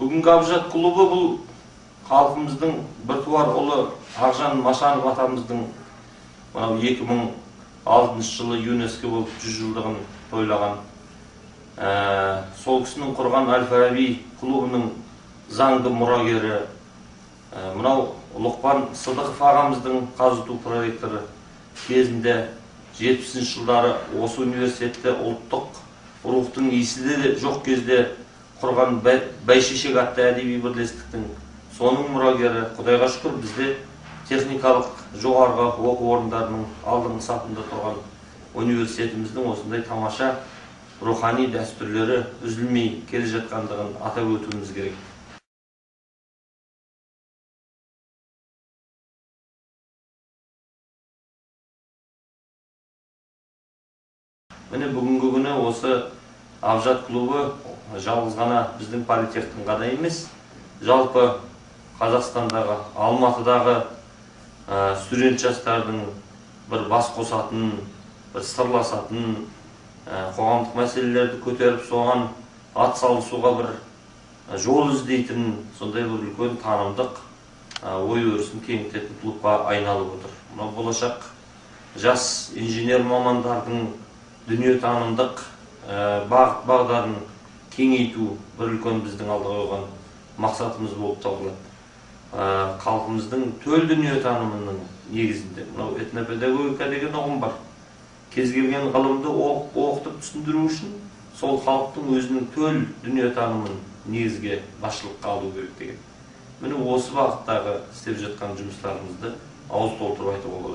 Бүгінгі Абжат клубы бұл халқымыздың біртуар ұлы Ақжан Машанов атамыздың 2006 жылы ЮНЕСКО болып 100 жылдығын тойлаған. Сол кісінің құрған Әл-Фараби клубының заңды мұрагері, мынау Лұқпан Сыдықов ағамыздың қазыту проректоры кезінде 70 жылдары осы университетте ұлттық рухтың иісі де жоқ кезде құрған Бәйшешек атты әдеби бірлестіктің соның мұрагері. Құдайға шүкір, бізде техникалық жоғарғы оқу орындарының алдыңғы сапында тұрған университетіміздің осындай тамаша рухани дәстүрлері үзілмей келе жатқандығын атап өтуіміз керек. Міне бүгінгі күні осы Абжат клубы жалғыз ғана біздің политехтің ғана емес, жалпы Қазақстандағы, Алматыдағы студент жастардың бір бас қосатын, бір сырласатын, қоғамдық мәселелерді көтеріп соған ат салысуға бір жол іздейтін, сондай бір үлкен танымдық ой өрісін кеңітетін клубқа айналып отыр. Мынау болашақ жас инженер мамандардың дүниетанымдық бағыт-бағдарын кеңейту бір үлкен біздің алдыға қойған мақсатымыз болып табылады. Халқымыздың төл дүниетанымының негізінде мынау этнопедагогика деген ұғым бар. Кез келген ғылымды оқытып түсіндіру үшін сол халықтың өзінің төл дүниетанымын негізге басшылыққа алу керек деген. Міне осы бағыттағы істеп жатқан жұмыстарымызды ауыз толтырып айтуға болады.